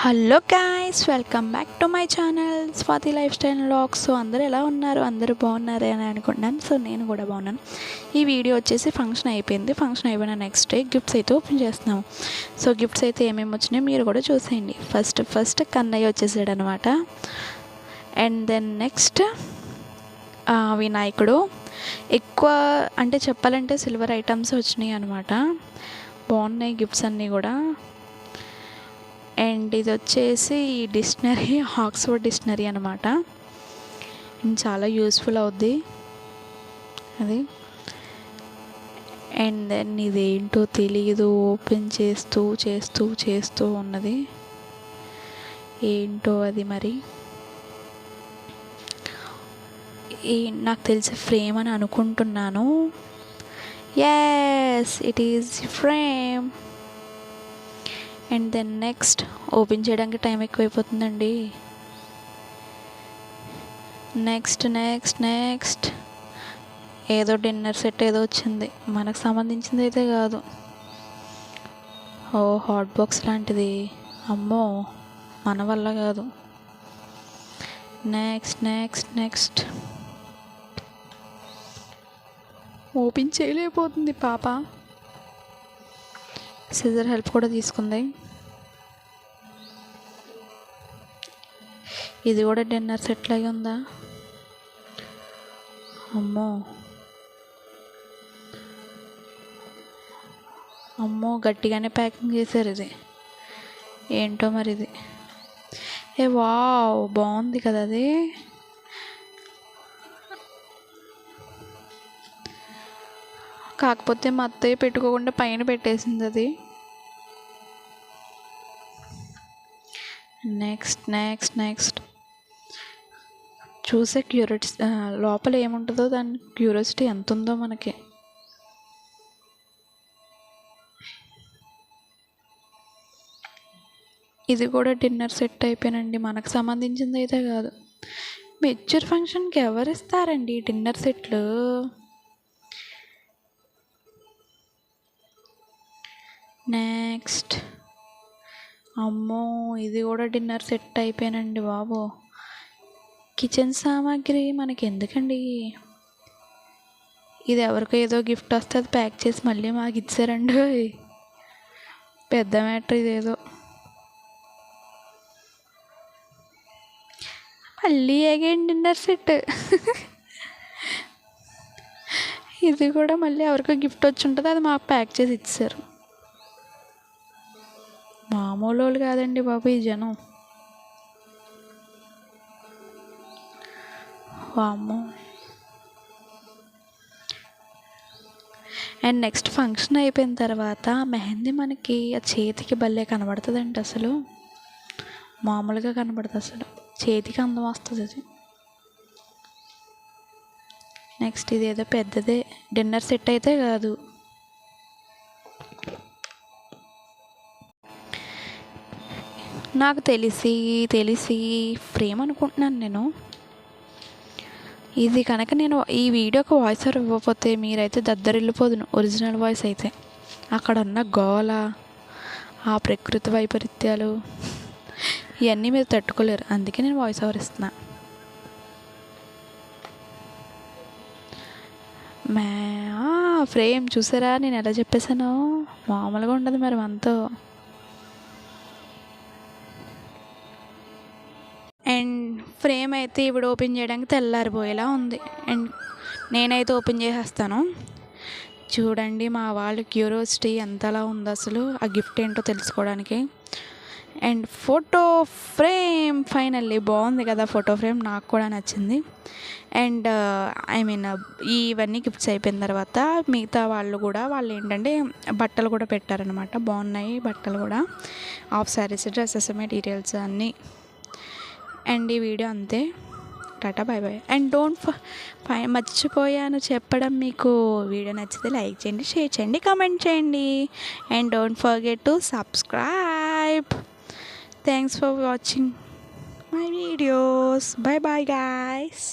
Hello guys, welcome back to my channel Swathi life style vlogs. So అందరూ ఎలా ఉన్నారు? అందరూ బాగున్నారు అని అనుకుంటున్నాను. సో నేను కూడా బాగున్నాను. ఈ వీడియో వచ్చేసి ఫంక్షన్ అయిపోయింది. ఫంక్షన్ అయిపోయిన నెక్స్ట్ డే గిఫ్ట్స్ అయితే ఓపెన్ చేస్తున్నాము. సో గిఫ్ట్స్ అయితే ఏమేమి వచ్చినాయో మీరు కూడా చూసేయండి. ఫస్ట్ కన్నయ్య వచ్చేసాడు అనమాట. అండ్ దెన్ నెక్స్ట్ వినాయకుడు. ఎక్కువ అంటే చెప్పాలంటే సిల్వర్ ఐటమ్స్ వచ్చినాయి అనమాట. బాగున్నాయి గిఫ్ట్స్ అన్నీ కూడా. అండ్ ఇది వచ్చేసి డిక్షనరీ, ఆక్స్ఫర్డ్ డిక్షనరీ అనమాట. చాలా యూస్ఫుల్ అవుద్ది అది. అండ్ దెన్ ఇదేంటో తెలియదు, ఓపెన్ చేస్తూ ఉన్నది. ఏంటో అది మరి. నాకు తెలిసి ఫ్రేమ్ అని అనుకుంటున్నాను. Yes, it is frame. And then next open చేయడానికి టైం ఎక్కువైపోతుందండి. నెక్స్ట్ ఏదో డిన్నర్ సెట్ ఏదో వచ్చింది, మనకు సంబంధించింది అయితే కాదు. ఓ హాట్ బాక్స్ లాంటిది. అమ్మో, మన వల్ల కాదు. నెక్స్ట్ ఓపెన్ చేయలేకపోతుంది పాప. సిజర్ హెల్ప్ కూడా తీసుకుంది. ఇది కూడా డిన్నర్ సెట్ లాగే ఉందా? అమ్మో గట్టిగానే ప్యాకింగ్ చేశారు. ఇది ఏంటో మరి. ఇది వావ్, బాగుంది కదా అది. కాకపోతే మా అత్తయ్య పెట్టుకోకుండా పైన పెట్టేసింది అది. నెక్స్ట్ చూసే క్యూరియాసిటీ, లోపల ఏముంటుందో దాని క్యూరియాసిటీ ఎంత ఉందో మనకి. ఇది కూడా డిన్నర్ సెట్ అయిపోయినండి, మనకు సంబంధించింది అయితే కాదు. మెచ్యూర్ ఫంక్షన్కి ఎవరు ఇస్తారండి డిన్నర్ సెట్లు? నెక్స్ట్ అమ్మో, ఇది కూడా డిన్నర్ సెట్ అయిపోయానండి బాబు. కిచెన్ సామాగ్రి మనకి ఎందుకండి? ఇది ఎవరికో ఏదో గిఫ్ట్ వస్తే అది ప్యాక్ చేసి మళ్ళీ మాకు ఇచ్చారండి. పెద్ద మ్యాటర్ ఇదేదో. మళ్ళీ అగైన్ డిన్నర్ సెట్. ఇది కూడా మళ్ళీ ఎవరికో గిఫ్ట్ వచ్చి ఉంటుంది, అది మాకు ప్యాక్ చేసి ఇచ్చారు. మామూలు వాళ్ళు కాదండి బాబు ఈ జనం. వామ్మో. అండ్ నెక్స్ట్ ఫంక్షన్ అయిపోయిన తర్వాత మెహందీ మనకి ఆ చేతికి భలే కనబడుతుందండి. అసలు మామూలుగా కనబడుతుంది, అసలు చేతికి అందం వస్తుంది అది. నెక్స్ట్ ఇది ఏదో పెద్దదే, డిన్నర్ సెట్ అయితే కాదు. నాకు తెలిసి ఫ్రేమ్ అనుకుంటున్నాను నేను. ఇది కనుక నేను ఈ వీడియోకి వాయిస్ ఓవర్ ఇవ్వకపోతే మీరైతే దద్దరిల్లిపోదును. ఒరిజినల్ వాయిస్ అయితే అక్కడ ఉన్న గోల, ఆ ప్రకృతి వైపరీత్యాలు ఇవన్నీ మీరు తట్టుకోలేరు. అందుకే నేను వాయిస్ ఓవర్ ఇస్తున్నా. ఫ్రేమ్ చూసారా నేను ఎలా చెప్పేశాను? మామూలుగా ఉండదు మరి మనతో. అండ్ ఫ్రేమ్ అయితే ఇప్పుడు ఓపెన్ చేయడానికి తెల్లారిపోయేలా ఉంది. అండ్ నేనైతే ఓపెన్ చేసేస్తాను. చూడండి మా వాళ్ళ క్యూరియాసిటీ ఎంతలా ఉంది అసలు ఆ గిఫ్ట్ ఏంటో తెలుసుకోవడానికి. అండ్ ఫోటో ఫ్రేమ్ ఫైనల్లీ బాగుంది కదా. ఫోటో ఫ్రేమ్ నాకు కూడా నచ్చింది. అండ్ ఇవన్నీ గిఫ్ట్స్ అయిపోయిన తర్వాత మిగతా వాళ్ళు ఏంటంటే బట్టలు కూడా పెట్టారనమాట. బాగున్నాయి బట్టలు కూడా. హాఫ్ శారీస్, డ్రెస్సెస్, మెటీరియల్స్ అన్నీ. అండ్ ఈ వీడియో అంతే. Tata, bye bye. అండ్ మర్చిపోయాను చెప్పడం, మీకు వీడియో నచ్చితే లైక్ చేయండి, షేర్ చేయండి, కామెంట్ చేయండి. And don't forget to subscribe. Thanks for watching my videos. Bye bye guys.